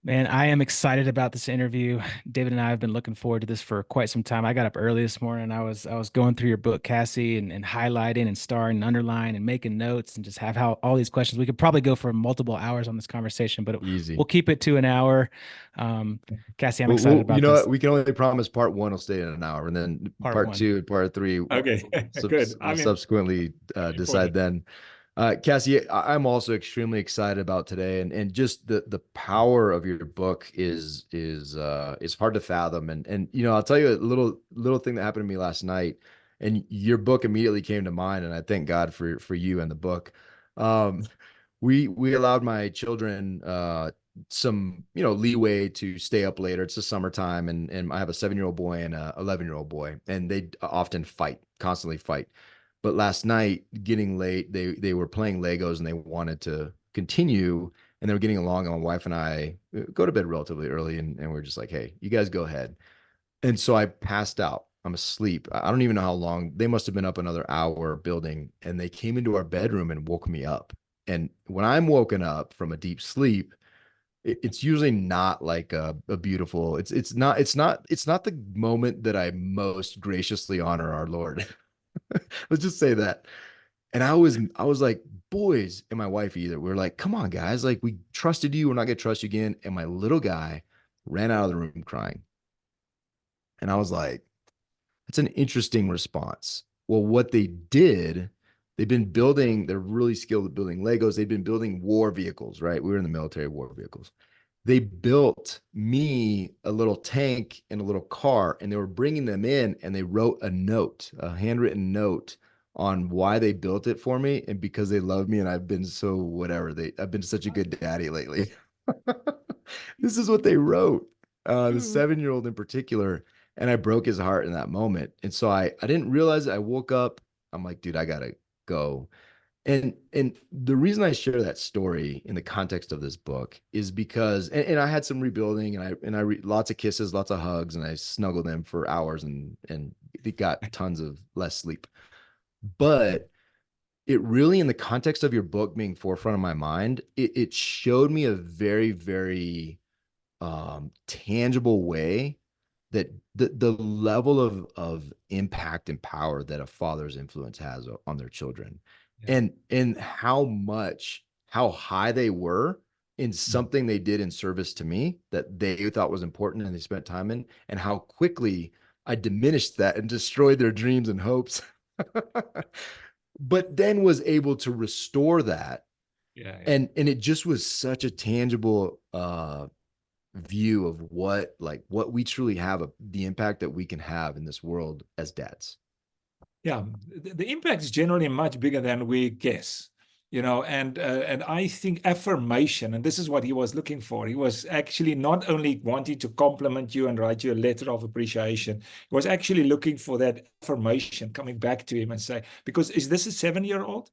Man, I am excited about this interview. David and I have been looking forward to this for quite some time. I got up early this morning. I was going through your book, Cassie, and highlighting and starring and underlining and making notes and just have how all these questions. We could probably go for multiple hours on this conversation, but we'll Easy. keep it to an hour. Um, Cassie, I'm excited Well, you about know what? this. We can only promise part one will stay in an hour, and then Part part one. two and part three Okay, good. we'll I'm in subsequently decide important. then. Cassie, I'm also extremely excited about today, and just the power of your book is hard to fathom. And I'll tell you a little thing that happened to me last night, and your book immediately came to mind, and I thank God for you and the book. Um, we allowed my children some leeway to stay up later. It's the summertime, and I have a 7-year-old boy and a 11-year-old boy, and they often fight, constantly fight. But last night, getting late, they were playing Legos and they wanted to continue, and they were getting along. And my wife and I go to bed relatively early, and we're just like, hey, you guys go ahead. And so I passed out. I'm asleep. I don't even know how long. They must have been up another hour building, and they came into our bedroom and woke me up. And when I'm woken up from a deep sleep, it's usually not like a beautiful. It's not the moment that I most graciously honor our Lord. Let's just say that. And I was like, boys, and my wife either. We are like, come on, guys, like we trusted you. We're not gonna trust you again. And my little guy ran out of the room crying. And I was like, that's an interesting response. Well, what they did, they're really skilled at building Legos. They've been building war vehicles, right? We were in the military, war vehicles. They built me a little tank and a little car, and they were bringing them in, and they wrote a note, a handwritten note on why they built it for me and because they love me. And I've been so whatever. I've been such a good daddy lately. This is what they wrote. The 7-year-old in particular, and I broke his heart in that moment. And so I didn't realize it. I woke up. I'm like, dude, I gotta go. And the reason I share that story in the context of this book is because and I had some rebuilding, and I lots of kisses, lots of hugs, and I snuggled them for hours, and it got tons of less sleep. But it really, in the context of your book being forefront of my mind, it showed me a very, very tangible way that the level of impact and power that a father's influence has on their children, Yeah. and how high they were in something they did in service to me that they thought was important and they spent time in, and how quickly I diminished that and destroyed their dreams and hopes. But then was able to restore that, Yeah, yeah. and it just was such a tangible view of what we truly have, the impact that we can have in this world as dads. Yeah, the impact is generally much bigger than we guess, and I think affirmation, and this is what he was looking for. He was actually not only wanting to compliment you and write you a letter of appreciation, he was actually looking for that affirmation coming back to him and say, because is this a 7-year-old?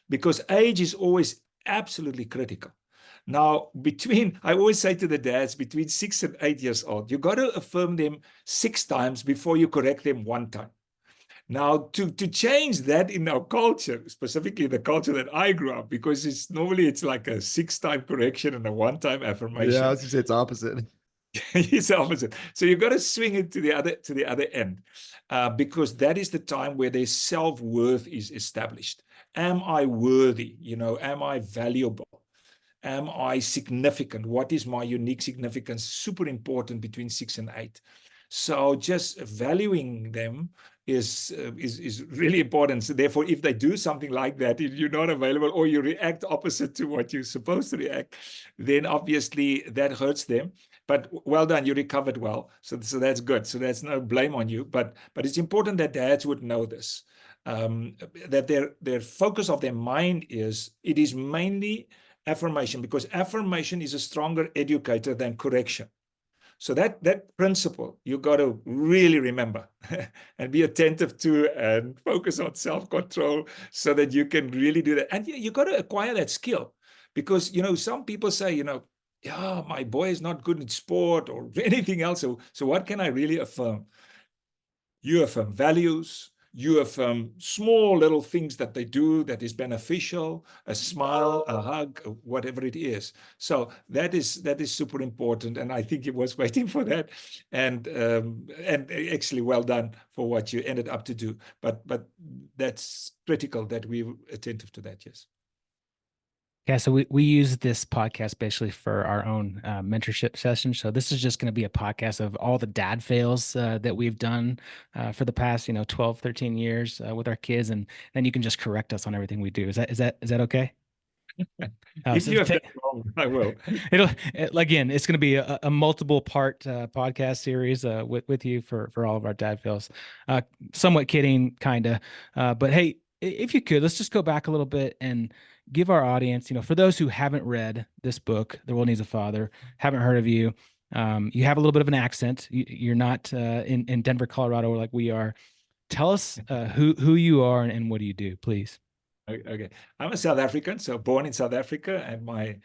Because age is always absolutely critical. Now, I always say to the dads, between 6 and 8 years old, you got to affirm them 6 times before you correct them 1 time. Now, to change that in our culture, specifically the culture that I grew up, because it's like a 6-time correction and a 1-time Yeah, I affirmation. was gonna say it's opposite. It's opposite. So you've got to swing it to the other end, because that is the time where their self-worth is established. Am I worthy? Am I valuable? Am I significant? What is my unique significance? Super important between 6 and 8. So just valuing them is really important. So therefore, if they do something like that, if you're not available or you react opposite to what you're supposed to react, then obviously that hurts them. But well done, you recovered well. So that's good. So that's no blame on you. But it's important that dads would know this. That their focus of their mind it is mainly affirmation, because affirmation is a stronger educator than correction. So that principle you got to really remember and be attentive to and focus on self-control so that you can really do that. And you got to acquire that skill, because some people say, yeah, my boy is not good in sport or anything else. So what can I really affirm? You affirm values, you affirm small little things that they do that is beneficial, a smile, a hug, whatever it is. So that is super important, and I think it was waiting for that, and actually well done for what you ended up to do. But that's critical that we're attentive to that. Yes. Yeah, so we use this podcast basically for our own mentorship session. So this is just going to be a podcast of all the dad fails that we've done for the past, 12, 13 years with our kids. And then you can just correct us on everything we do. Is that okay? If you have done wrong, I will. Again, it's going to be a multiple part podcast series with you for all of our dad fails. Somewhat kidding, kind of. But hey, if you could, let's just go back a little bit and give our audience, for those who haven't read this book, The World Needs a Father, haven't heard of you, you have a little bit of an accent. You're not in Denver, Colorado, like we are. Tell us who you are and what do you do, please. Okay. I'm a South African, so born in South Africa, and my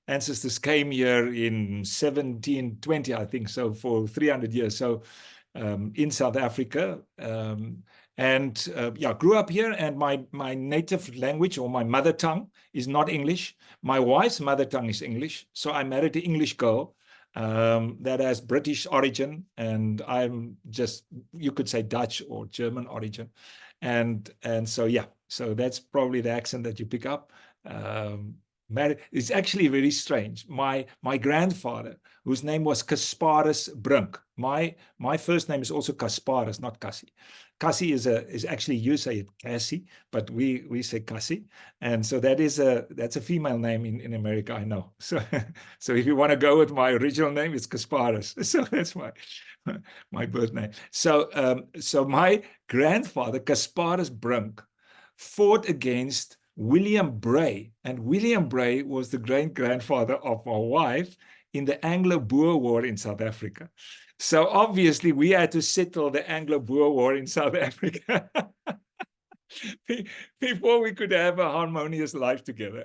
ancestors came here in 1720, I think, so for 300 years. So in South Africa, grew up here, and my native language or my mother tongue is not English. My wife's mother tongue is English, so I married an English girl that has British origin, and I'm just, you could say, Dutch or German origin, and so yeah, so that's probably the accent that you pick up. It's actually very strange. My grandfather, whose name was Casparus Brink. My first name is also Casparus, not Cassie. Cassie is actually, you say it Cassie, but we say Cassie, and so that's a female name in America, I know. So so if you want to go with my original name, it's Casparus. So that's my birth name. So my grandfather Casparus Brink fought against William Bray, and William Bray was the great-grandfather of my wife in the Anglo-Boer War in South Africa. So obviously we had to settle the Anglo-Boer War in South Africa before we could have a harmonious life together.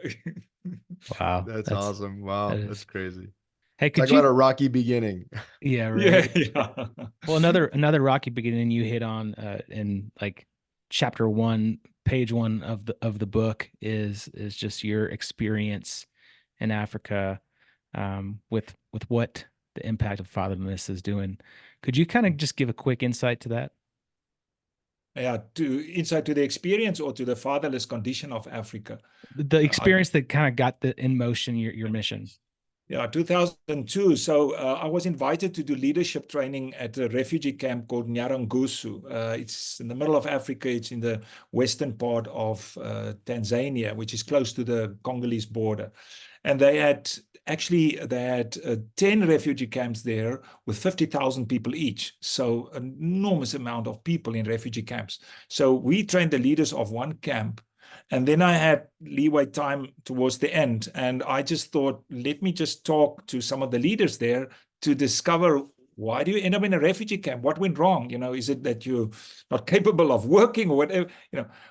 Wow. That's awesome. Wow. That's crazy. Hey, Talk about a rocky beginning. Yeah, right. Yeah. Well, another rocky beginning you hit on in like chapter 1, page 1 of the book is just your experience in Africa with what the impact of fatherlessness is doing. Could you kind of just give a quick insight to that? Yeah, insight to the experience or to the fatherless condition of Africa? The experience that kind of got in motion your mission. Yeah, 2002. So I was invited to do leadership training at a refugee camp called Nyarangusu. It's in the middle of Africa. It's in the western part of Tanzania, which is close to the Congolese border. And they had 10 refugee camps there with 50,000 people each. So an enormous amount of people in refugee camps. So we trained the leaders of one camp. And then I had leeway time towards the end. And I just thought, let me just talk to some of the leaders there to discover, why do you end up in a refugee camp? What went wrong? Is it that you're not capable of working or whatever?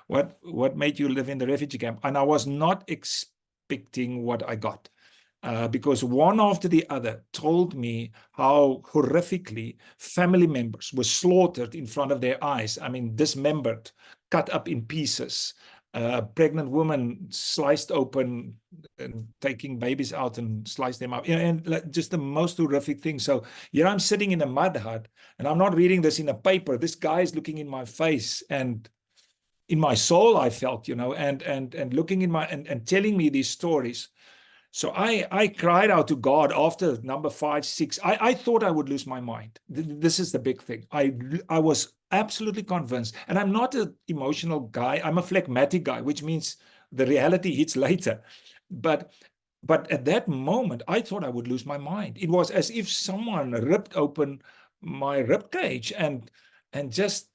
What made you live in the refugee camp? And I was not expecting what I got. Because one after the other told me how horrifically family members were slaughtered in front of their eyes. I mean, dismembered, cut up in pieces. Pregnant women sliced open and taking babies out and slice them up, and just the most horrific thing. So here I'm sitting in a mud hut, and I'm not reading this in a paper. This guy is looking in my face, and in my soul, I felt, and looking in my and telling me these stories. So I cried out to God after number 5, 6. I thought I would lose my mind. This is the big thing. I was absolutely convinced. And I'm not an emotional guy. I'm a phlegmatic guy, which means the reality hits later. But at that moment, I thought I would lose my mind. It was as if someone ripped open my rib cage and just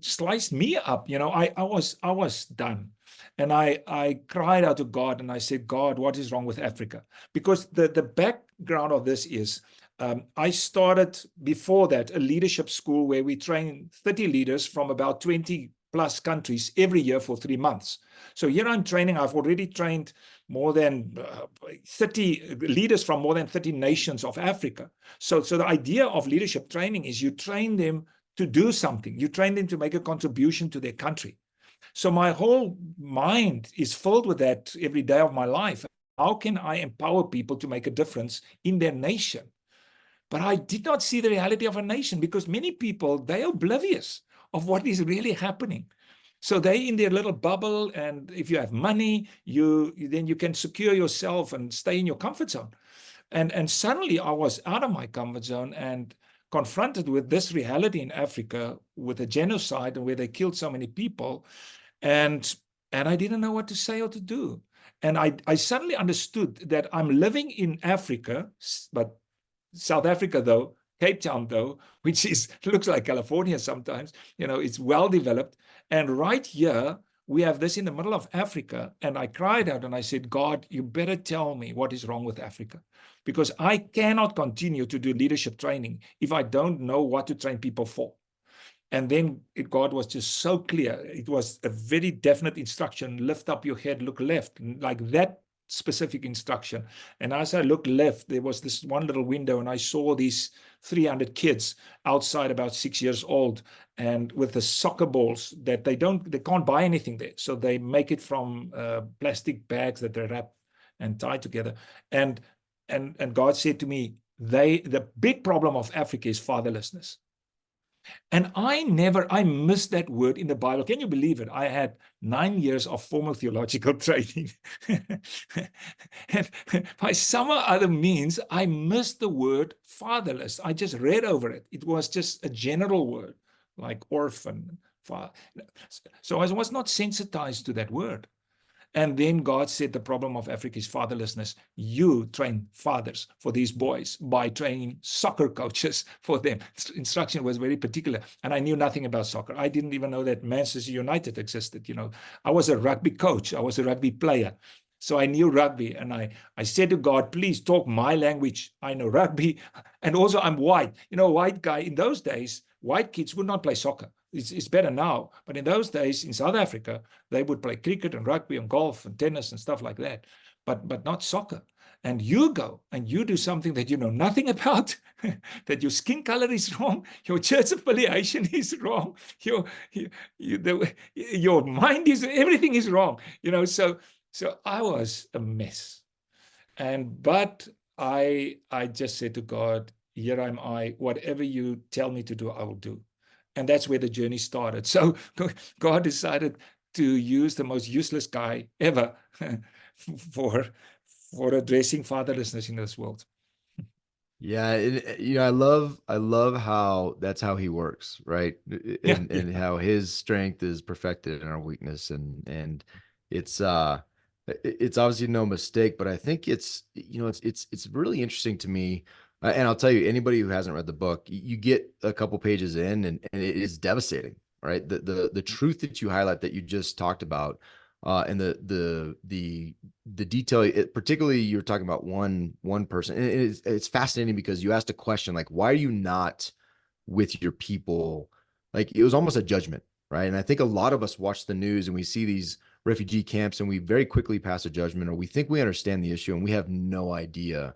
sliced me up. I was done. And I cried out to God, and I said, God, what is wrong with Africa? Because the background of this is, I started before that a leadership school where we train 30 leaders from about 20 plus countries every year for 3 months. So here I'm training. I've already trained more than 30 leaders from more than 30 nations of Africa. So the idea of leadership training is you train them to do something. You train them to make a contribution to their country. So my whole mind is filled with that every day of my life. How can I empower people to make a difference in their nation? But I did not see the reality of a nation, because many people, they're oblivious of what is really happening. So they in their little bubble, and if you have money, then you can secure yourself and stay in your comfort zone. And suddenly I was out of my comfort zone and confronted with this reality in Africa, with a genocide and where they killed so many people. And I didn't know what to say or to do. And I suddenly understood that I'm living in Africa, but South Africa, though, Cape Town, though, which looks like California sometimes, it's well developed. And right here, we have this in the middle of Africa. And I cried out and I said, God, you better tell me what is wrong with Africa, because I cannot continue to do leadership training if I don't know what to train people for. And then God was just so clear. It was a very definite instruction: lift up your head, look left, like that specific instruction. And as I looked left, there was this one little window, and I saw these 300 kids outside, about 6 years old, and with the soccer balls that they can't buy anything there. So they make it from plastic bags that they wrap and tie together. And God said to me, the big problem of Africa is fatherlessness. And I missed that word in the Bible. Can you believe it? I had 9 years of formal theological training. And by some other means, I missed the word fatherless. I just read over it. It was just a general word, like orphan. So I was not sensitized to that word. And then God said, the problem of Africa is fatherlessness. You train fathers for these boys by training soccer coaches for them. Instruction was very particular. And I knew nothing about soccer. I didn't even know that Manchester United existed. I was a rugby coach. I was a rugby player. So I knew rugby. And I said to God, please talk my language. I know rugby. And also I'm white. White guy. In those days, white kids would not play soccer. It's better now. But in those days in South Africa, they would play cricket and rugby and golf and tennis and stuff like that, but not soccer. And you go and you do something that you know nothing about, that your skin color is wrong, your church affiliation is wrong, your mind is, everything is wrong. So I was a mess. But I just said to God, here am I, whatever you tell me to do, I will do. And that's where the journey started. So God decided to use the most useless guy ever for addressing fatherlessness in this world. Yeah, I love how that's how he works, right? And how his strength is perfected in our weakness, and it's it's obviously no mistake, but I think it's really interesting to me. And I'll tell you, anybody who hasn't read the book, you get a couple pages in, and it is devastating, right? The truth that you highlight that you just talked about, and the detail, particularly you're talking about one person, and it's fascinating because you asked a question like, why are you not with your people? Like, it was almost a judgment, right? And I think a lot of us watch the news and we see these refugee camps and we very quickly pass a judgment, or we think we understand the issue and we have no idea,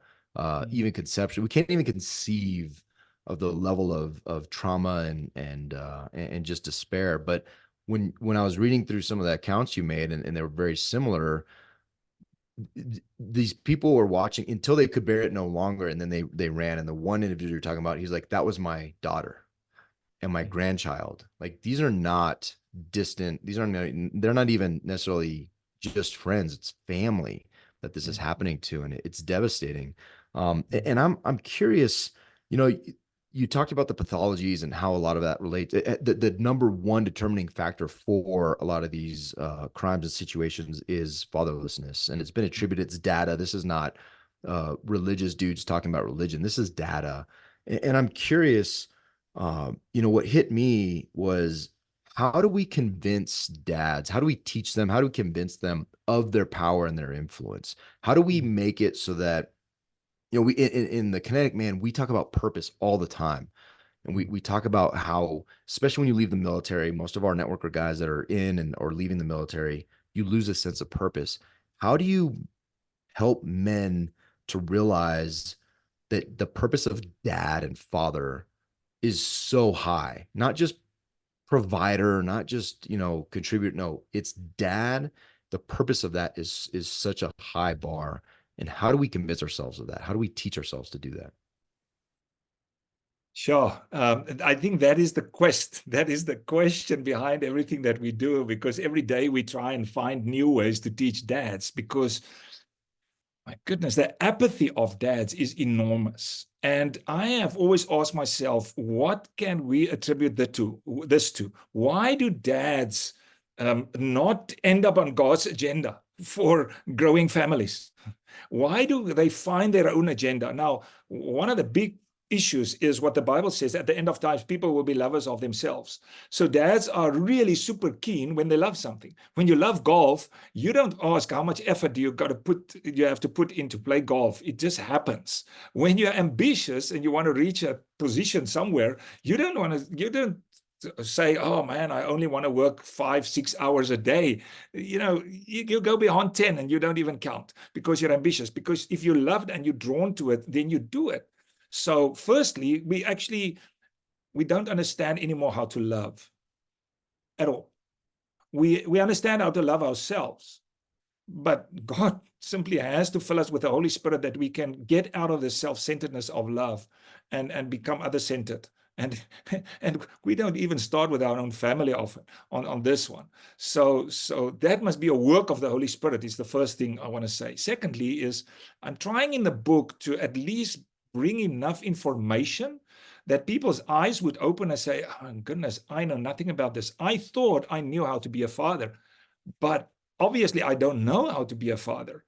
even conceptually, we can't even conceive of the level of trauma and just despair. But when I was reading through some of the accounts you made, and they were very similar, these people were watching until they could bear it no longer, and then they ran. And the one individual you're talking about, he's like, that was my daughter and my grandchild. Like, these are not distant, they're not even necessarily just friends, it's family that this is happening to, and it's devastating. And I'm curious, you talked about the pathologies and how a lot of that relates. The number one determining factor for a lot of these crimes and situations is fatherlessness, and it's been attributed. It's data. This is not religious dudes talking about religion. This is data, and I'm curious. What hit me was, how do we convince dads? How do we teach them? How do we convince them of their power and their influence? How do we make it so that, we in the Kinetic Man, we talk about purpose all the time. And we talk about how, especially when you leave the military, most of our networker guys that are in and or leaving the military, you lose a sense of purpose. How do you help men to realize that the purpose of dad and father is so high, not just provider, not just, contribute. No, it's dad. The purpose of that is such a high bar. And how do we convince ourselves of that? How do we teach ourselves to do that? Sure. I think that is the quest. That is the question behind everything that we do, because every day we try and find new ways to teach dads, because my goodness, the apathy of dads is enormous. And I have always asked myself, what can we attribute this to? Why do dads not end up on God's agenda for growing families? Why do they find their own agenda? Now, one of the big issues is what the Bible says: at the end of times, people will be lovers of themselves. So dads are really super keen when they love something. When you love golf, you don't ask how much effort you have to put into play golf. It just happens. When you're ambitious and you want to reach a position somewhere, you don't say, oh man, I only want to work 5-6 hours a day. You go beyond 10 and you don't even count, because you're ambitious. Because if you loved and you're drawn to it, then you do it. So firstly, we don't understand anymore how to love at all. We understand how to love ourselves, but God simply has to fill us with the Holy Spirit, that we can get out of the self-centeredness of love and become other-centered. And we don't even start with our own family often on this one. So that must be a work of the Holy Spirit, is the first thing I want to say. Secondly is, I'm trying in the book to at least bring enough information that people's eyes would open and say, oh goodness, I know nothing about this. I thought I knew how to be a father, but obviously I don't know how to be a father,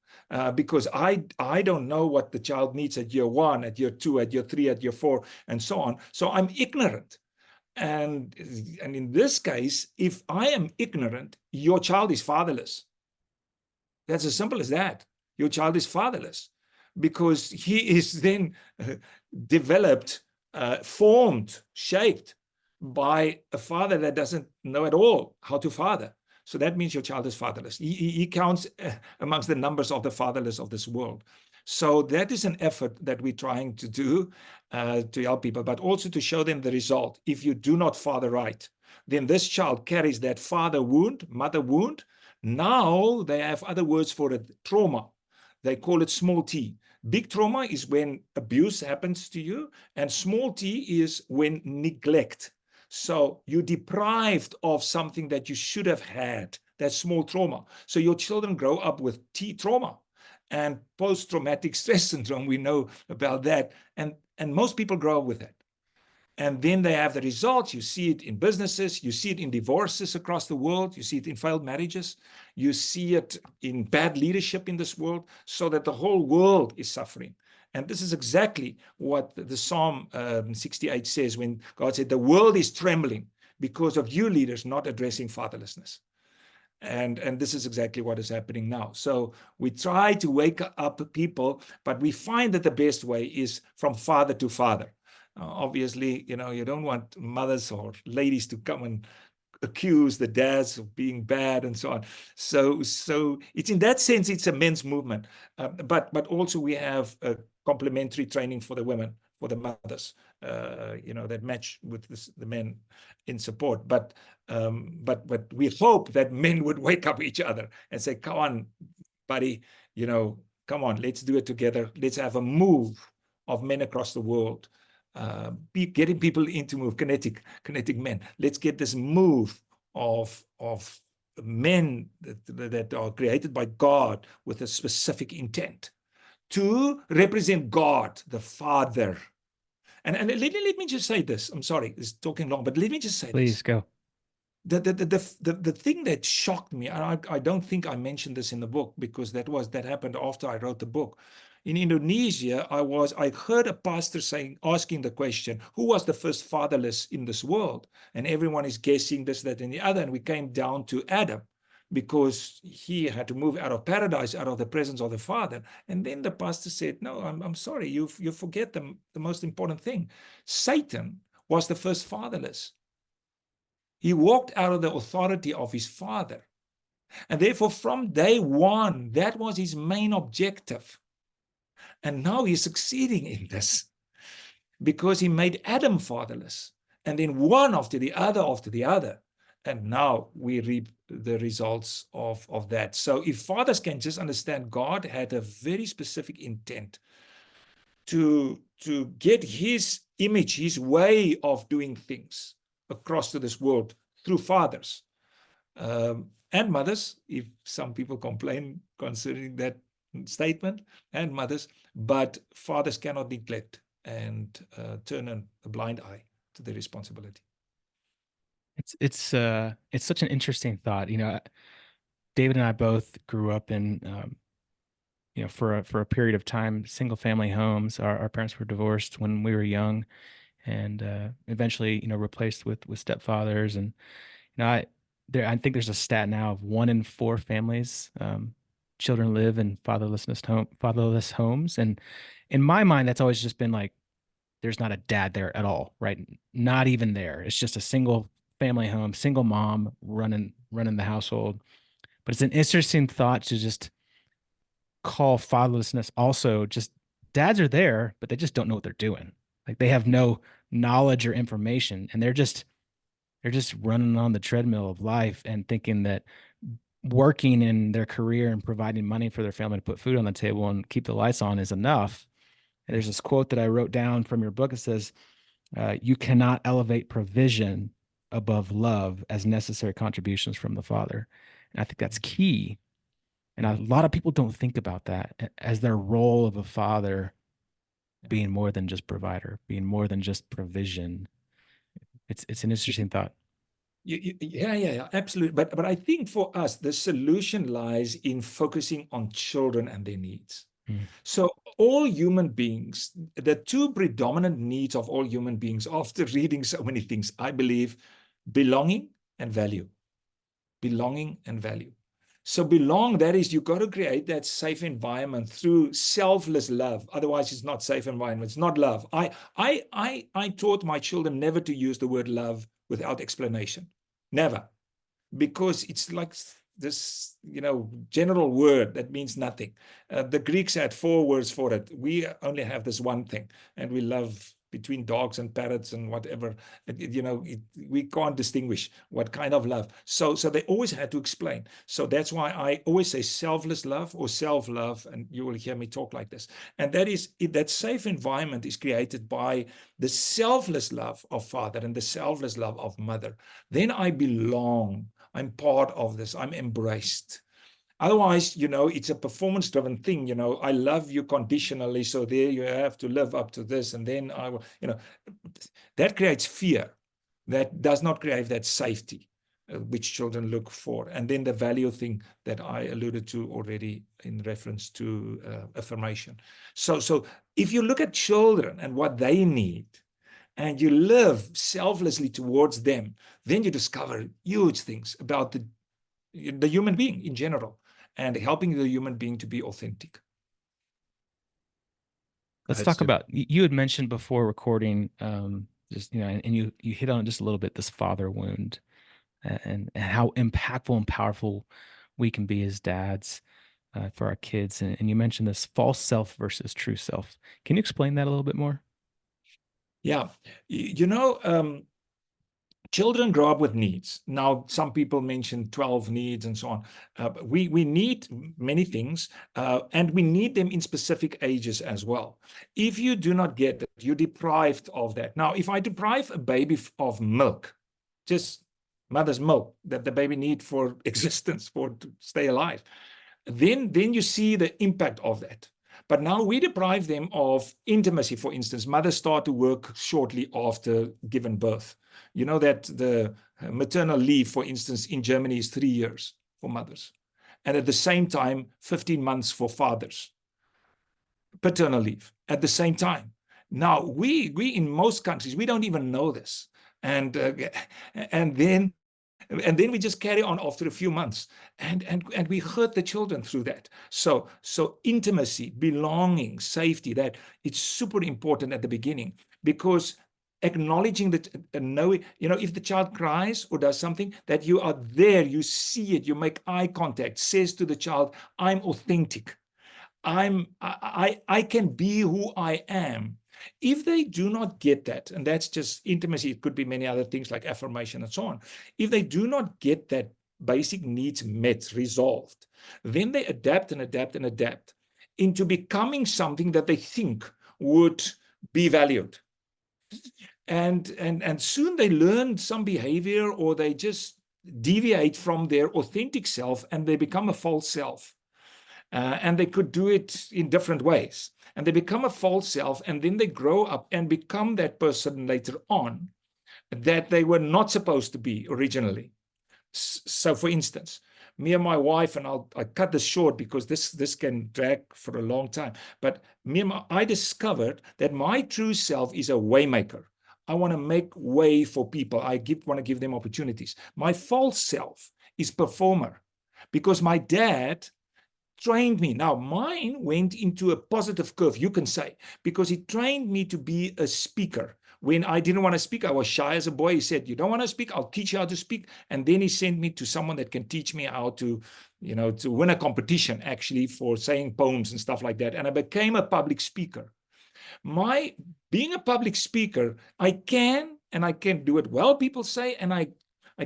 because I don't know what the child needs at year 1, at year 2, at year 3, at year 4, and so on. So I'm ignorant. And in this case, if I am ignorant, your child is fatherless. That's as simple as that. Your child is fatherless, because he is then developed, formed, shaped by a father that doesn't know at all how to father. So that means your child is fatherless. He counts amongst the numbers of the fatherless of this world. So that is an effort that we're trying to do to help people, but also to show them the result. If you do not father right, then this child carries that father wound, mother wound. Now they have other words for it: trauma. They call it small t. Big trauma is when abuse happens to you, and small t is when neglect. So you're deprived of something that you should have had, that small trauma. So your children grow up with T trauma and post-traumatic stress syndrome. We know about that. And most people grow up with that. And then they have the results. You see it in businesses. You see it in divorces across the world. You see it in failed marriages. You see it in bad leadership in this world, so that the whole world is suffering. And this is exactly what the Psalm 68 says, when God said, the world is trembling because of you leaders not addressing fatherlessness. And this is exactly what is happening now. So we try to wake up people, but we find that the best way is from father to father. Obviously, you don't want mothers or ladies to come and accuse the dads of being bad and so on. So it's, in that sense, it's a men's movement. But also we have a complementary training for the women, for the mothers, that match with the men in support. But we hope that men would wake up each other and say, come on, buddy, come on, let's do it together. Let's have a move of men across the world, getting people into move, kinetic men. Let's get this move of men that are created by God with a specific intent to represent God, the Father. And let me just say this. I'm sorry, it's talking long, but let me just say Please this. go. The thing that shocked me, and I don't think I mentioned this in the book, because that happened after I wrote the book. In Indonesia, I heard a pastor asking the question, who was the first fatherless in this world? And everyone is guessing this, that, and the other. And we came down to Adam, because he had to move out of paradise, out of the presence of the Father. And then the pastor said, no, I'm sorry, you forget the most important thing. Satan was the first fatherless. He walked out of the authority of his father. And therefore, from day one, that was his main objective. And now he's succeeding in this. because he made Adam fatherless, and then one after the other after the other. And now we reap the results of that. So if fathers can just understand, God had a very specific intent to get his image, his way of doing things across to this world through fathers and mothers, if some people complain concerning that statement, and mothers, but fathers cannot neglect and turn a blind eye to their responsibility. It's such an interesting thought. David and I both grew up in for a period of time, single family homes. Our parents were divorced when we were young, and eventually replaced with stepfathers. And I think there's a stat now of 1 in 4 families, children live in fatherless homes. And in my mind, that's always just been like, there's not a dad there at all, right? Not even there. It's just a single family home, single mom running the household. But it's an interesting thought to just call fatherlessness also just dads are there, but they just don't know what they're doing. Like they have no knowledge or information, and they're just running on the treadmill of life and thinking that working in their career and providing money for their family to put food on the table and keep the lights on is enough. And there's this quote that I wrote down from your book. It says, you cannot elevate provision above love as necessary contributions from the father. And I think that's key. And a lot of people don't think about that as their role of a father being more than just provider, being more than just provision. It's an interesting thought. Yeah, absolutely. But I think for us, the solution lies in focusing on children and their needs. So all human beings, the 2 predominant needs of all human beings, after reading so many things, I believe, belonging and value. Belonging and value. So that is, you got to create that safe environment through selfless love. Otherwise, it's not safe environment. It's not love. I taught my children never to use the word love without explanation. Never. Because it's like this, general word that means nothing. The Greeks had 4 words for it. We only have this one thing, and we love between dogs and parrots and whatever. We can't distinguish what kind of love. So they always had to explain. So that's why I always say selfless love or self-love, and you will hear me talk like this. And that safe environment is created by the selfless love of father and the selfless love of mother. Then I belong. I'm part of this. I'm embraced. Otherwise, it's a performance-driven thing. I love you conditionally, so there you have to live up to this, and then I will, that creates fear. That does not create that safety, which children look for. And then the value thing that I alluded to already in reference to affirmation. So if you look at children and what they need, and you live selflessly towards them, then you discover huge things about the human being in general, and helping the human being to be authentic. Let's talk about, you had mentioned before recording, just, and you hit on it just a little bit, this father wound and how impactful and powerful we can be as dads for our kids. And you mentioned this false self versus true self. Can you explain that a little bit more? Yeah. Children grow up with needs. Now, some people mention 12 needs and so on. We need many things, and we need them in specific ages as well. If you do not get it, you're deprived of that. Now, if I deprive a baby of milk, just mother's milk that the baby needs for existence, to stay alive, then you see the impact of that. But now we deprive them of intimacy. For instance, mothers start to work shortly after giving birth. You know that the maternal leave, for instance, in Germany is 3 years for mothers. And at the same time, 15 months for fathers. Paternal leave at the same time. Now, we in most countries, we don't even know this. And then we just carry on after a few months, and we hurt the children through that. So intimacy, belonging, safety, that it's super important at the beginning, because acknowledging that, knowing, if the child cries or does something, that you are there, you see it, you make eye contact, says to the child, I'm authentic. I can be who I am. If they do not get that, and that's just intimacy, it could be many other things like affirmation and so on. If they do not get that basic needs met, resolved, then they adapt and adapt and adapt into becoming something that they think would be valued. And soon they learn some behavior, or they just deviate from their authentic self and they become a false self. And they could do it in different ways. And they become a false self, and then they grow up and become that person later on that they were not supposed to be originally. So, for instance, me and my wife, and I cut this short because this can drag for a long time. But I discovered that my true self is a waymaker. I want to make way for people. Want to give them opportunities. My false self is performer, because my dad trained me. Now, mine went into a positive curve, you can say, because he trained me to be a speaker. When I didn't want to speak, I was shy as a boy. He said, "You don't want to speak? I'll teach you how to speak." And then he sent me to someone that can teach me how to, to win a competition, actually, for saying poems and stuff like that. And I became a public speaker. Being a public speaker, I can do it well, people say, and I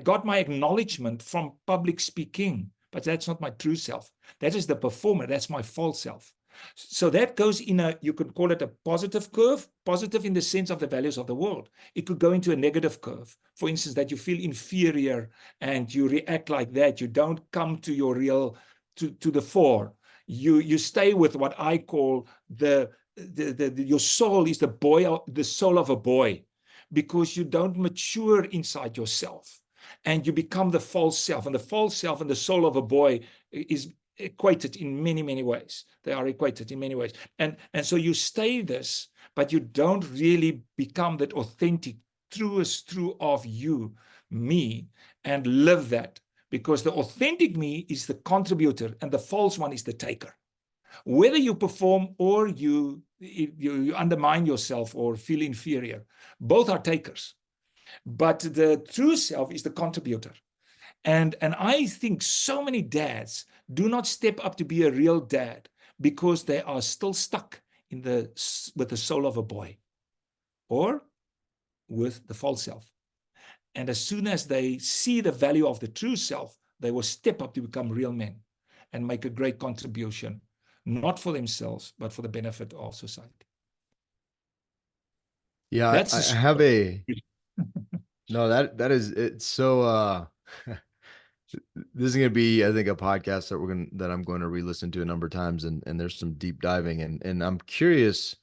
got my acknowledgement from public speaking, but that's not my true self. That is the performer. That's my false self. So that goes in you could call it a positive curve, positive in the sense of the values of the world. It could go into a negative curve. For instance, that you feel inferior and you react like that. You don't come to your real, to the fore. You stay with what I call your soul is the soul of a boy, because you don't mature inside yourself and you become the false self. And the false self and the soul of a boy is equated in many, many ways. They are equated in many ways. And so you stay this, but you don't really become that authentic, truest true of you, me, and live that. Because the authentic me is the contributor and the false one is the taker. Whether you perform or you undermine yourself or feel inferior, both are takers. But the true self is the contributor. And I think so many dads do not step up to be a real dad because they are still stuck with the soul of a boy or with the false self. And as soon as they see the value of the true self, they will step up to become real men and make a great contribution, not for themselves, but for the benefit of society. Yeah, I have no, that is, it's so, this is going to be, I think, a podcast that I'm going to re-listen to a number of times, and there's some deep diving, and I'm curious.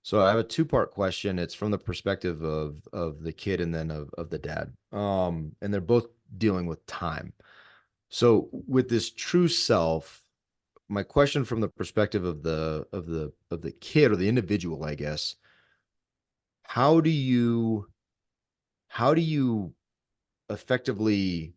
So I have a two-part question. It's from the perspective of the kid and then of the dad. And they're both dealing with time. So with this true self, my question from the perspective of the kid or the individual, I guess, how do you effectively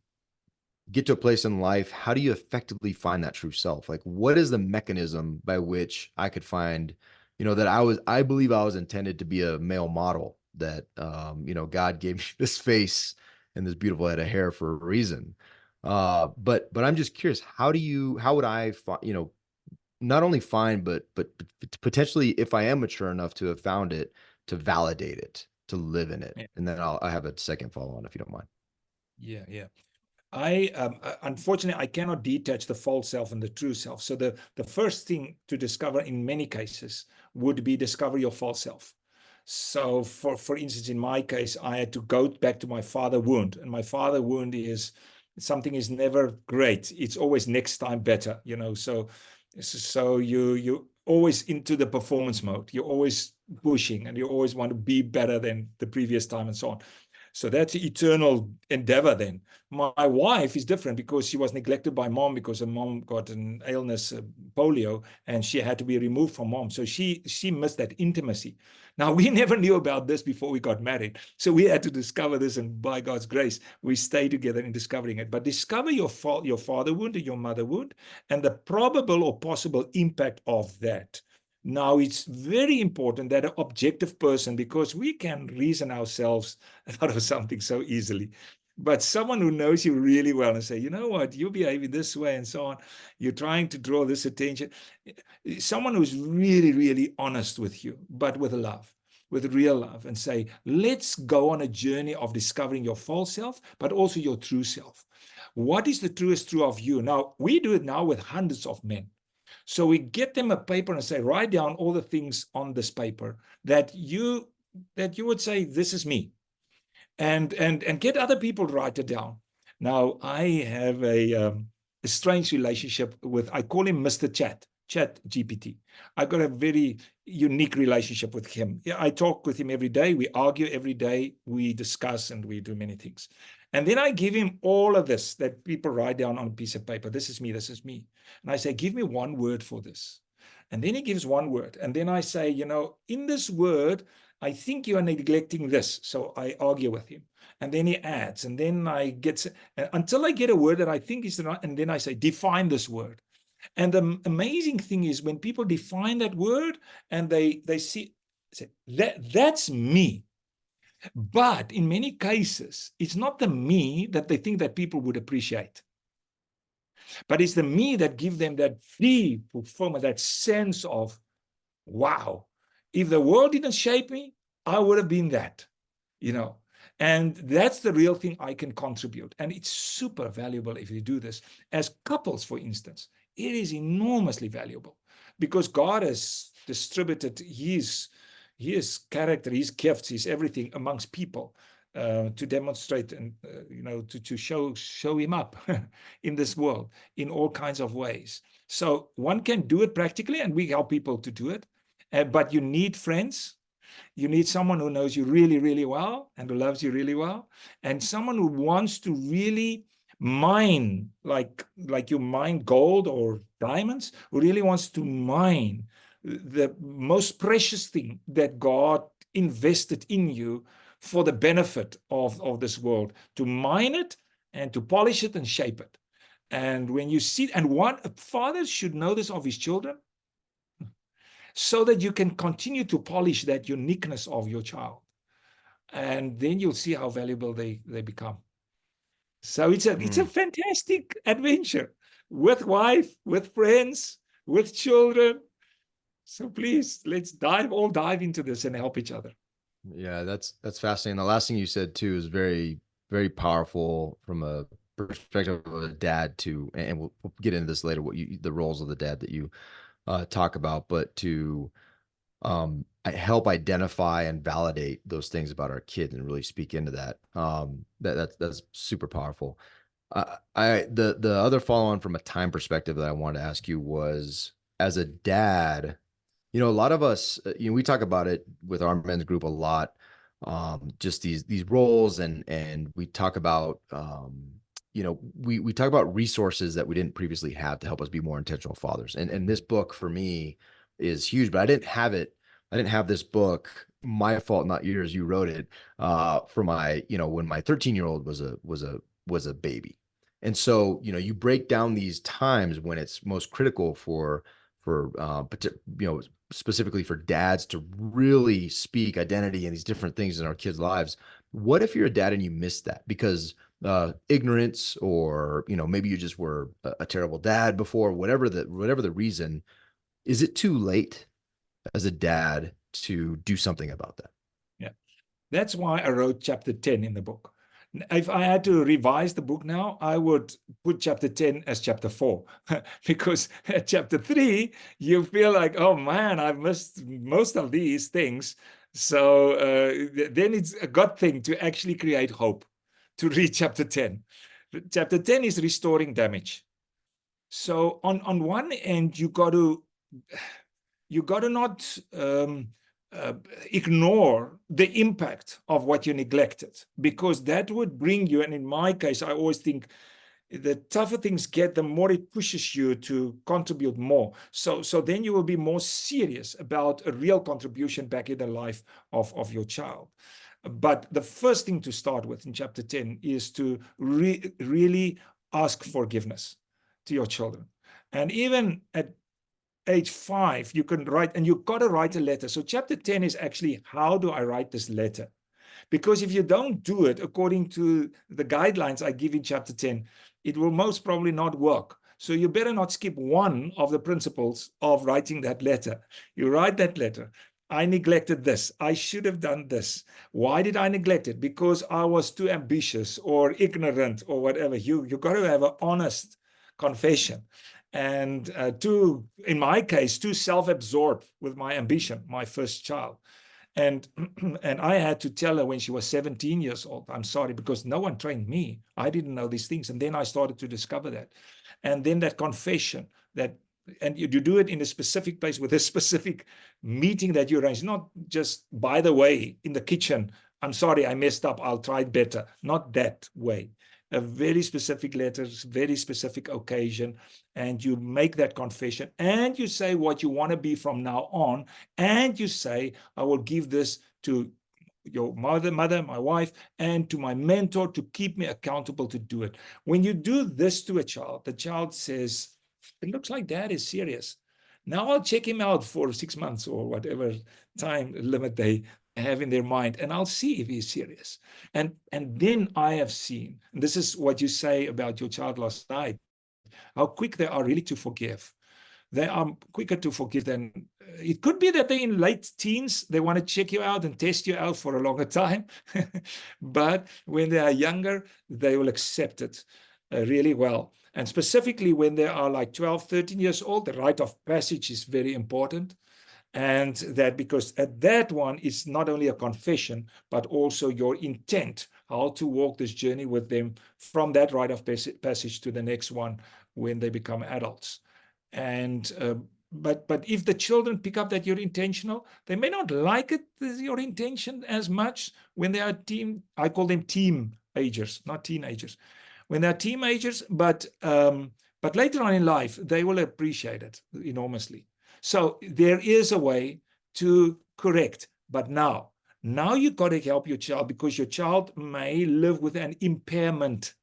get to a place in life? How do you effectively find that true self? Like, what is the mechanism by which I could find, that I believe I was intended to be a male model, that, God gave me this face and this beautiful head of hair for a reason. But I'm just curious, how would I find, not only find, but potentially, if I am mature enough to have found it, to validate it, to live in it. Yeah. And then I have a second follow on, if you don't mind. Yeah. Unfortunately, I cannot detach the false self and the true self. So the first thing to discover in many cases would be discover your false self. So for instance, in my case, I had to go back to my father wound, and my father wound is something is never great. It's always next time better, So you always into the performance mode. You're always pushing, and you always want to be better than the previous time, and so on. So that's the eternal endeavor then. My wife is different because she was neglected by mom because her mom got an illness, polio, and she had to be removed from mom. So she missed that intimacy. Now, we never knew about this before we got married. So we had to discover this, and by God's grace, we stay together in discovering it. But discover your father wound or your mother wound and the probable or possible impact of that. Now, it's very important that an objective person, because we can reason ourselves out of something so easily, but someone who knows you really well and say, you know what, you're behaving this way and so on, you're trying to draw this attention, someone who's really, really honest with you, but with love. with real love and say, let's go on a journey of discovering your false self, but also your true self. What is the truest true of you? Now, we do it now with hundreds of men. So we get them a paper and say, write down all the things on this paper that you would say, this is me. And get other people to write it down. Now, I have a strange relationship with, I call him Mr. Chat GPT. I've got a very unique relationship with him. Yeah, I talk with him every day. We argue every day. We discuss and we do many things. And then I give him all of this that people write down on a piece of paper. This is me. This is me. And I say, give me one word for this. And then he gives one word. And then I say, in this word, I think you are neglecting this. So I argue with him. And then he adds. And then I get, until I get a word that I think is the right. And then I say, define this word. And the amazing thing is when people define that word and they see that's me. But in many cases, it's not the me that they think that people would appreciate. But it's the me that gives them that deep fulfillment, that sense of, wow, if the world didn't shape me, I would have been that, And that's the real thing I can contribute. And it's super valuable if you do this. As couples, for instance, it is enormously valuable because God has distributed his character, his gifts, his everything amongst people to demonstrate and, to show him up in this world in all kinds of ways. So one can do it practically, and we help people to do it. But you need friends. You need someone who knows you really, really well and who loves you really well, and someone who wants to really mine, like you mine gold or diamonds, who really wants to mine the most precious thing that God invested in you for the benefit of this world, to mine it and to polish it and shape it. And when you see, and one father should know this of his children, so that you can continue to polish that uniqueness of your child. And then you'll see how valuable they become. So it's a fantastic adventure with wife, with friends, with children. So please, let's all dive into this and help each other. Yeah, that's fascinating. The last thing you said too is very, very powerful from a perspective of a dad too. And we'll get into this later, the roles of the dad that you talk about, but to help identify and validate those things about our kids and really speak into that. That's super powerful. The other follow on from a time perspective that I wanted to ask you was, as a dad, a lot of us, we talk about it with our men's group a lot, just these roles, and we talk about, we talk about resources that we didn't previously have to help us be more intentional fathers. And this book for me is huge, but I didn't have this book, my fault, not yours. You wrote it for my, when my 13-year-old was a baby. And so, you break down these times when it's most critical for specifically for dads to really speak identity and these different things in our kids' lives. What if you're a dad and you missed that because ignorance, or maybe you just were a terrible dad before, whatever the reason? Is it too late as a dad to do something about that? Yeah, that's why I wrote chapter 10 in the book. If I had to revise the book now, I would put chapter 10 as chapter 4, because at chapter 3, you feel like, oh man, I've missed most of these things. So then it's a good thing to actually create hope to read chapter 10. Chapter 10 is restoring damage. So on one end, you got to not ignore the impact of what you neglected, because that would bring you, and in my case, I always think the tougher things get, the more it pushes you to contribute more. So then you will be more serious about a real contribution back in the life of your child. But the first thing to start with in chapter 10 is to really ask forgiveness to your children. And even at age 5, you can write, and you've got to write a letter. So chapter 10 is actually, how do I write this letter? Because if you don't do it according to the guidelines I give in chapter 10, it will most probably not work. So you better not skip one of the principles of writing that letter. You write that letter. I neglected this. I should have done this. Why did I neglect it? Because I was too ambitious or ignorant or whatever. You got to have an honest confession. And in my case, too self-absorbed with my ambition, my first child. And and I had to tell her when she was 17 years old, I'm sorry, because no one trained me. I didn't know these things. And then I started to discover that. And then that confession, that and you do it in a specific place with a specific meeting that you arrange, not just by the way in the kitchen. I'm sorry, I messed up, I'll try better. Not that way. A very specific letter, very specific occasion, and you make that confession, and you say what you want to be from now on, and you say, I will give this to your mother, my wife, and to my mentor to keep me accountable to do it. When you do this to a child, the child says, it looks like dad is serious. Now I'll check him out for 6 months or whatever time limit they have in their mind, and I'll see if he's serious. And then I have seen, and this is what you say about your child last night, how quick they are really to forgive. They are quicker to forgive than it could be that they're in late teens. They want to check you out and test you out for a longer time. But when they are younger, they will accept it really well. And specifically when they are like 12, 13 years old, the rite of passage is very important. And that because at that one, it's not only a confession, but also your intent, how to walk this journey with them from that rite of passage to the next one when they become adults. And but if the children pick up that you're intentional, they may not like it, your intention, as much when they are I call them team agers, not teenagers. When they're teenagers, but later on in life, they will appreciate it enormously. So there is a way to correct, but now you've got to help your child, because your child may live with an impairment.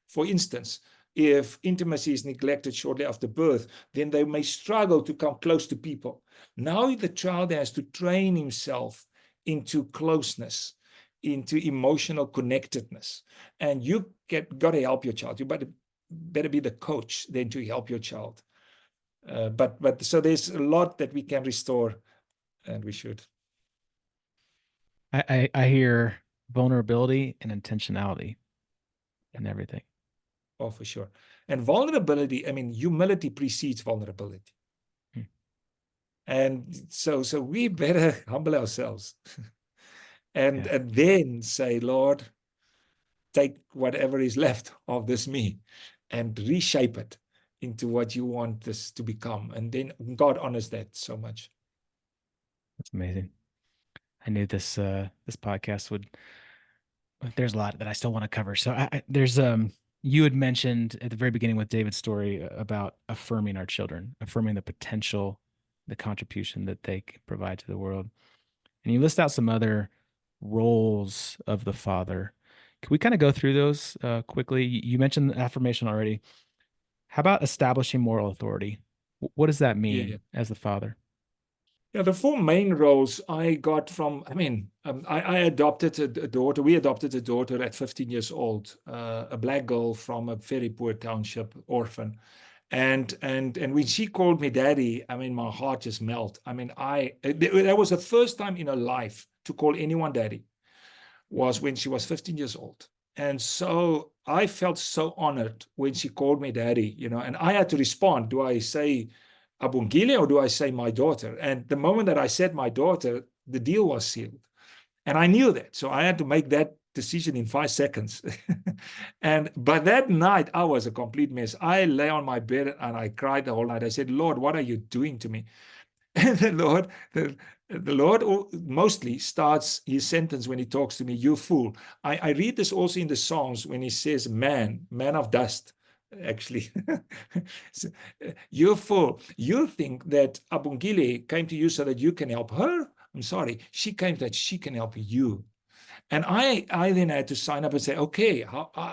For instance, if intimacy is neglected shortly after birth, then they may struggle to come close to people. Now the child has to train himself into closeness, into emotional connectedness. And you got to help your child. You better be the coach then to help your child. But so there's a lot that we can restore, and we should. I hear vulnerability and intentionality and everything. Oh, for sure. And vulnerability, I mean, humility precedes vulnerability. And so we better humble ourselves and then say, Lord, take whatever is left of this me and reshape it into what you want this to become. And then God honors that so much. That's amazing. I knew this podcast would, there's a lot that I still want to cover. So there's you had mentioned at the very beginning with David's story about affirming our children, affirming the potential, the contribution that they can provide to the world. And you list out some other roles of the father. Can we kind of go through those quickly? You mentioned the affirmation already. How about establishing moral authority? What does that mean as the father? Yeah, the four main roles I got from, I adopted a daughter. We adopted a daughter at 15 years old, a black girl from a very poor township, orphan. And when she called me daddy, my heart just melted. That was the first time in her life to call anyone daddy, was when she was 15 years old. And so I felt so honored when she called me daddy, and I had to respond. Do I say Abungile or do I say my daughter? And the moment that I said my daughter, the deal was sealed. And I knew that. So I had to make that decision in 5 seconds. But that night, I was a complete mess. I lay on my bed and I cried the whole night. I said, Lord, what are you doing to me? And the Lord mostly starts his sentence when he talks to me, you fool. I read this also in the Psalms when he says, man of dust. Actually, so, you fool. You think that Abungile came to you so that you can help her? I'm sorry. She came that she can help you. And I then had to sign up and say, okay,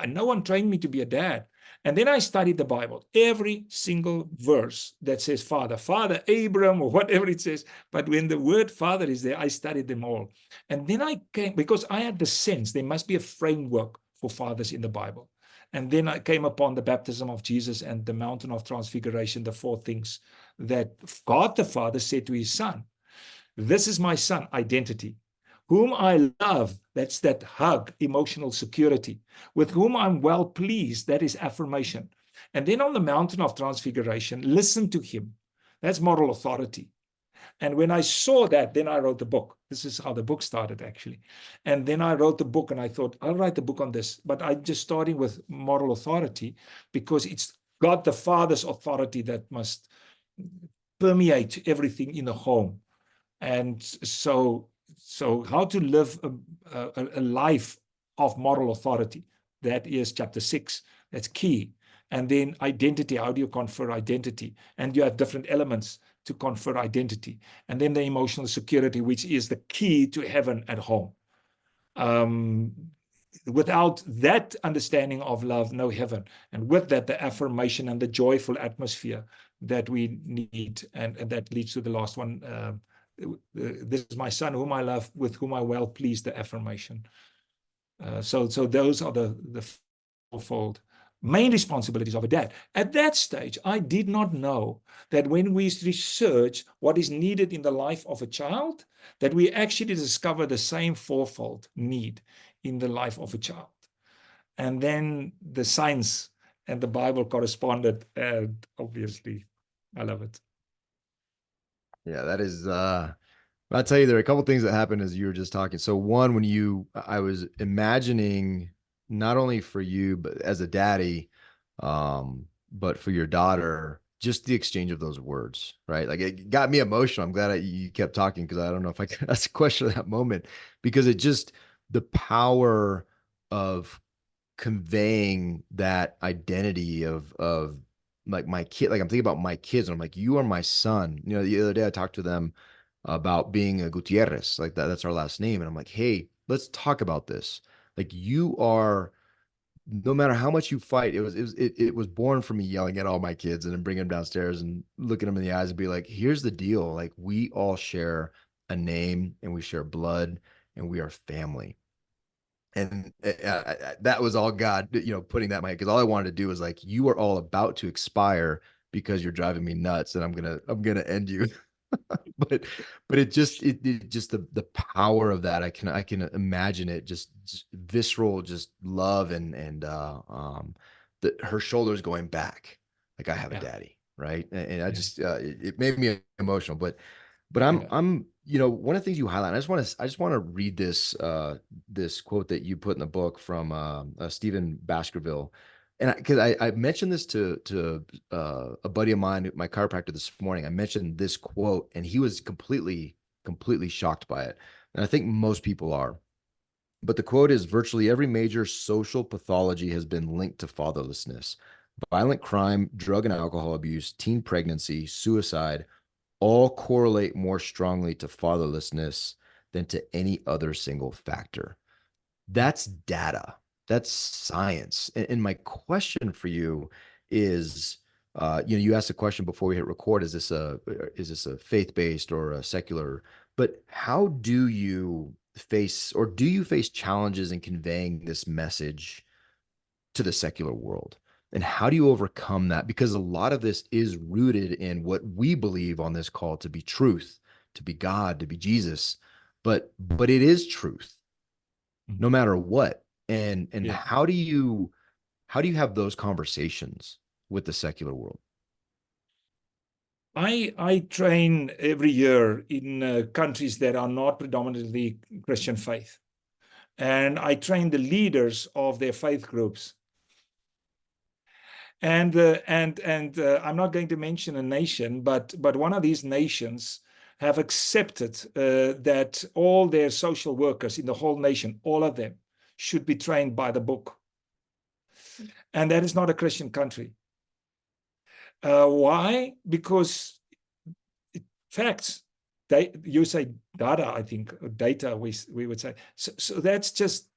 no one trained me to be a dad. And then I studied the Bible, every single verse that says Father, Abram, or whatever it says. But when the word Father is there, I studied them all. And then I came, because I had the sense there must be a framework for fathers in the Bible. And then I came upon the baptism of Jesus and the mountain of transfiguration, the 4 things that God the Father said to his son. This is my son, identity. Whom I love, that's that hug, emotional security. With whom I'm well pleased, that is affirmation. And then on the mountain of transfiguration, listen to him. That's moral authority. And when I saw that, then I wrote the book. This is how the book started, actually. And then I wrote the book, and I thought, I'll write the book on this. But I'm just starting with moral authority because it's God the Father's authority that must permeate everything in the home. And so how to live a life of moral authority. That is chapter 6. That's key. And then identity. How do you confer identity? And you have different elements to confer identity. And then the emotional security, which is the key to heaven at home. Without that understanding of love, no heaven. And with that, the affirmation and the joyful atmosphere that we need. And that leads to the last one. This is my son, whom I love, with whom I well please, the affirmation. So those are the fourfold main responsibilities of a dad. At that stage, I did not know that when we research what is needed in the life of a child, that we actually discover the same fourfold need in the life of a child. And then the science and the Bible corresponded, and obviously, I love it. Yeah, that is I'll tell you, there are a couple things that happened as you were just talking. So one, I was imagining not only for you, but as a daddy, but for your daughter, just the exchange of those words, right? Like it got me emotional. I'm glad you kept talking because I don't know if I could ask a question at that moment because it just, the power of conveying that identity of like my kid, like I'm thinking about my kids and I'm like, you are my son. You know, the other day I talked to them about being a Gutierrez, like that's our last name. And I'm like, hey, let's talk about this. Like you are, no matter how much you fight, it was born from me yelling at all my kids and then bringing them downstairs and looking them in the eyes and be like, here's the deal. Like we all share a name and we share blood and we are family. And that was all God, putting that in my head because all I wanted to do was like, you are all about to expire because you're driving me nuts and I'm gonna end you. but it just the power of that, I can imagine it, just visceral, just love and her shoulders going back like I have a daddy, right? And I just it made me emotional, but I'm one of the things you highlight, I just want to read this this quote that you put in the book from Stephen Baskerville. And because I mentioned this to a buddy of mine, my chiropractor, this morning. I mentioned this quote and he was completely shocked by it. And I think most people are. But the quote is, virtually every major social pathology has been linked to fatherlessness. Violent crime, drug and alcohol abuse, teen pregnancy, suicide, all correlate more strongly to fatherlessness than to any other single factor. That's data. That's science. And my question for you is, you asked a question before we hit record, is this a faith-based or a secular, but how do you face, or do you face challenges in conveying this message to the secular world? And how do you overcome that? Because a lot of this is rooted in what we believe on this call to be truth, to be God, to be Jesus, but it is truth no matter what. And how do you have those conversations with the secular world? I train every year in countries that are not predominantly Christian faith. And I train the leaders of their faith groups. And I'm not going to mention a nation, but one of these nations have accepted that all their social workers in the whole nation, all of them, should be trained by the book. And that is not a Christian country. Why? Because facts. You say data, I think, or data, we would say. So that's just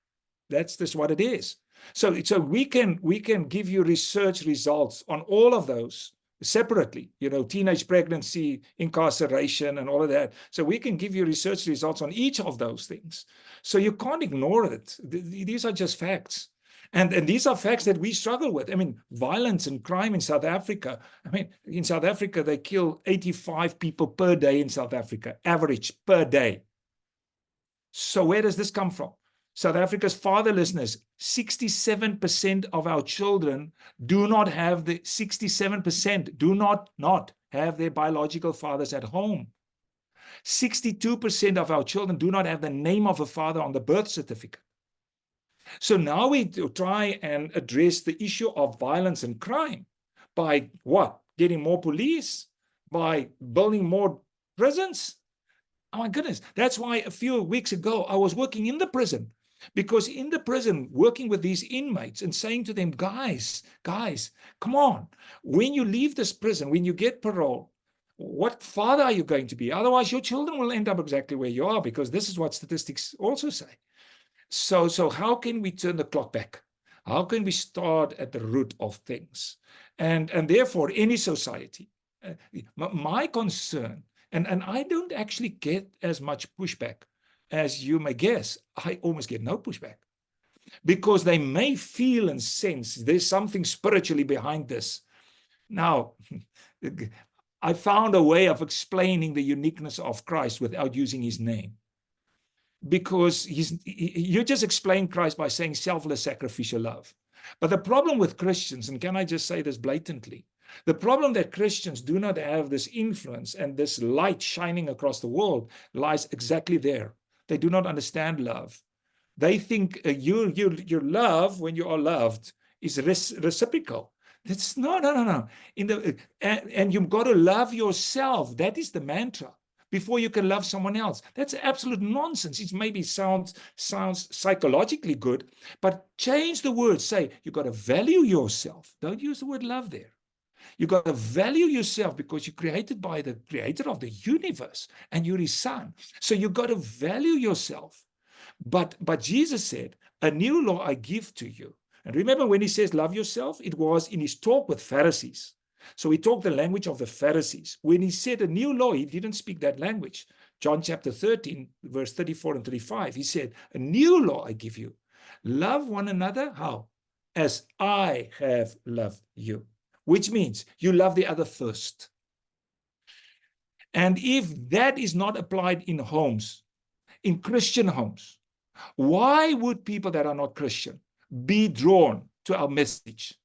what it is. So we can give you research results on all of those separately, teenage pregnancy, incarceration, and all of that. So we can give you research results on each of those things. So you can't ignore it. These are just facts. And these are facts that we struggle with. I mean, violence and crime in South Africa. I mean, in South Africa, they kill 85 people per day in South Africa, average per day. So where does this come from? South Africa's fatherlessness. 67% of our children do not have 67% do not have their biological fathers at home. 62% of our children do not have the name of a father on the birth certificate. So now we try and address the issue of violence and crime by what? Getting more police, by building more prisons. Oh my goodness. That's why a few weeks ago I was working in the prison, because in the prison, working with these inmates and saying to them, guys, come on. When you leave this prison, when you get parole, what father are you going to be? Otherwise, your children will end up exactly where you are, because this is what statistics also say. So how can we turn the clock back? How can we start at the root of things? And therefore, any society, my concern, and I don't actually get as much pushback as you may guess. I almost get no pushback, because they may feel and sense there's something spiritually behind this. Now, I found a way of explaining the uniqueness of Christ without using his name. Because you just explain Christ by saying selfless sacrificial love. But the problem with Christians, and can I just say this blatantly, the problem that Christians do not have this influence and this light shining across the world lies exactly there. They do not understand love. They think your love, when you are loved, is reciprocal. That's no. And you've got to love yourself. That is the mantra, before you can love someone else. That's absolute nonsense. It maybe sounds psychologically good, but change the word. Say, you got to value yourself. Don't use the word love there. You got to value yourself, because you're created by the creator of the universe and you're his son. So you got to value yourself. But Jesus said, a new law I give to you. And remember, when he says love yourself, it was in his talk with Pharisees. So he talked the language of the Pharisees. When he said a new law, he didn't speak that language. John chapter 13, verse 34 and 35, he said, a new law I give you. Love one another. How? As I have loved you. Which means you love the other first. And if that is not applied in homes, in Christian homes, why would people that are not Christian be drawn to our message?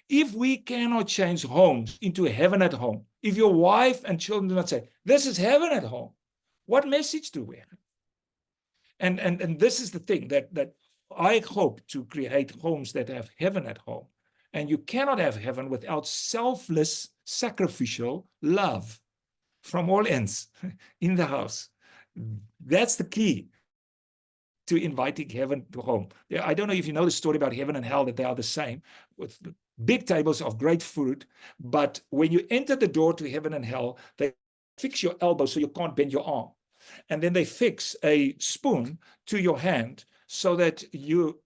If we cannot change homes into heaven at home, if your wife and children do not say, this is heaven at home, what message do we have? And this is the thing that I hope to create homes that have heaven at home. And you cannot have heaven without selfless, sacrificial love from all ends in the house. That's the key to inviting heaven to home. I don't know if you know the story about heaven and hell, that they are the same, with big tables of great food. But when you enter the door to heaven and hell, they fix your elbow so you can't bend your arm. And then they fix a spoon to your hand so that you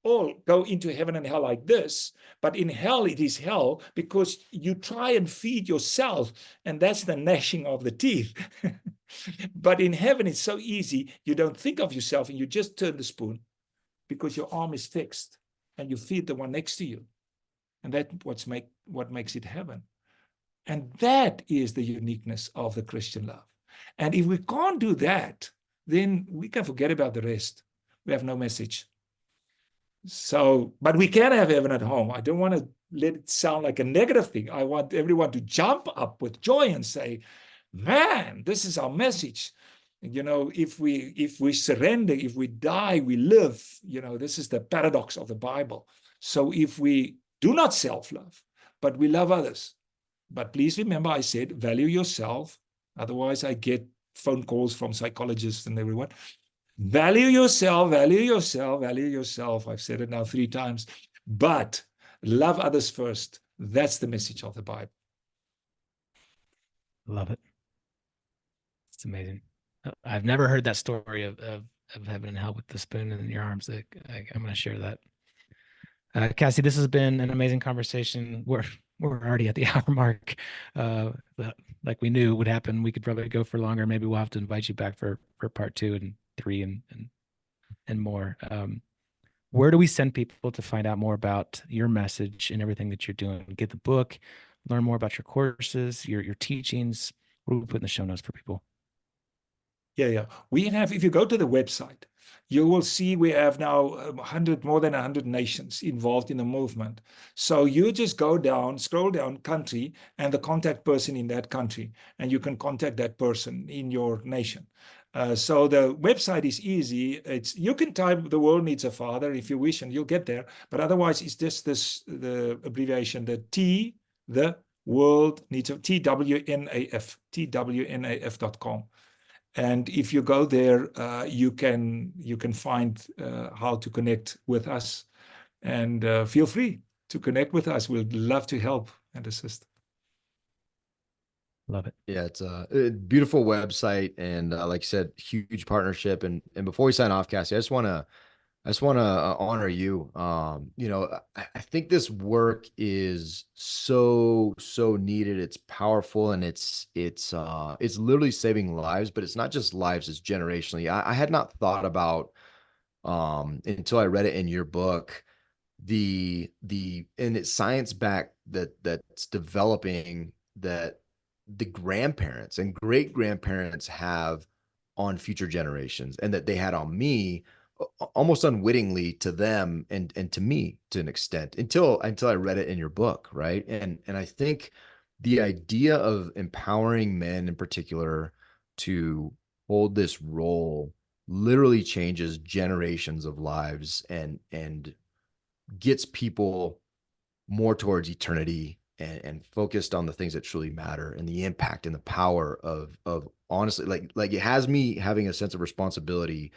all go into heaven and hell like this. But in hell, it is hell because you try and feed yourself, and that's the gnashing of the teeth. But in heaven, it's so easy. You don't think of yourself, and you just turn the spoon because your arm is fixed, and you feed the one next to you. And that's what makes it heaven. And that is the uniqueness of the Christian love. And if we can't do that, then we can forget about the rest. We have no message. So, but we can have heaven at home. I don't want to let it sound like a negative thing. I want everyone to jump up with joy and say, man, this is our message. You know, if we surrender, if we die, we live. You know, this is the paradox of the Bible. So if we do not self-love, but we love others. But please remember, I said, value yourself. Otherwise, I get phone calls from psychologists and everyone. Value yourself, value yourself, value yourself. I've said it now 3 times. But love others first. That's the message of the Bible. Love it. It's amazing. I've never heard that story of heaven and hell with the spoon in your arms. I'm going to share that. Cassie, this has been an amazing conversation. We're already at the hour mark. Like we knew would happen. We could probably go for longer. Maybe we'll have to invite you back for part 2 and 3 and more. where do we send people to find out more about your message and everything that you're doing? Get the book, learn more about your courses, your teachings. What do we put in the show notes for people? Yeah. We have, if you go to the website, you will see we have now more than 100 nations involved in the movement. So you just go down, scroll down country and the contact person in that country, and you can contact that person in your nation. So the website is easy. You can type "the world needs a father" if you wish, and you'll get there. But otherwise, it's just the abbreviation, the world needs a TWNAF, TWNAF.com. And if you go there, you can find how to connect with us, and feel free to connect with us. We'd love to help and assist. Love it. Yeah, it's a beautiful website, and like you said, huge partnership. And before we sign off, Cassie, I just want to honor you. I think this work is so needed. It's powerful, and it's literally saving lives. But it's not just lives; it's generationally. I had not thought about until I read it in your book, and it's science backed, that's developing, that the grandparents and great grandparents have on future generations, and that they had on me, almost unwittingly, to them and to me to an extent, until I read it in your book, right? And I think the idea of empowering men in particular to hold this role literally changes generations of lives, and gets people more towards eternity, and focused on the things that truly matter, and the impact and the power of honestly, like it has me having a sense of responsibility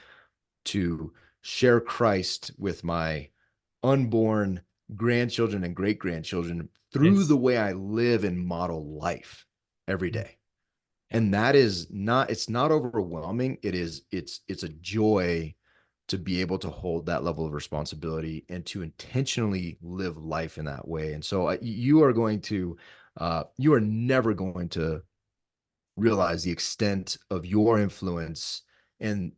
to share Christ with my unborn grandchildren and great grandchildren through Yes. the way I live and model life every day. And that is not, it's not overwhelming. It's a joy to be able to hold that level of responsibility and to intentionally live life in that way. And so you are never going to realize the extent of your influence, and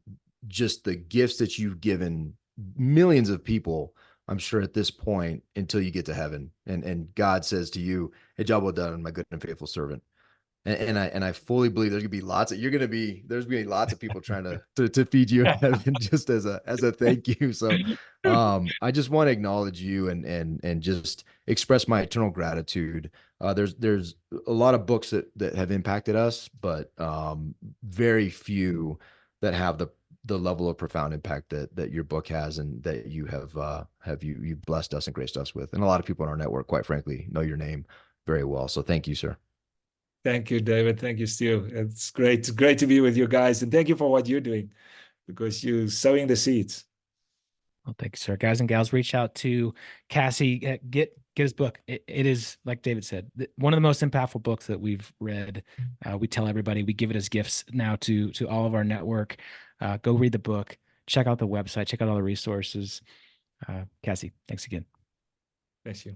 just the gifts that you've given millions of people, I'm sure, at this point, until you get to heaven, and God says to you, "Hey, job well done, my good and faithful servant." And I fully believe there's gonna be lots of people trying to feed you in heaven, just as a thank you. So I just want to acknowledge you, and just express my eternal gratitude. There's a lot of books that have impacted us, but very few that have the level of profound impact that your book has, and that you you blessed us and graced us with. And a lot of people in our network, quite frankly, know your name very well. So thank you, sir. Thank you, David. Thank you, Stu. It's great to be with you guys, and thank you for what you're doing, because you're sowing the seeds. Well, thank you, sir. Guys and gals, reach out to Cassie. Get his book. It is, like David said, one of the most impactful books that we've read. We tell everybody, we give it as gifts now to all of our network. Go read the book. Check out the website. Check out all the resources. Cassie, thanks again. Bless you.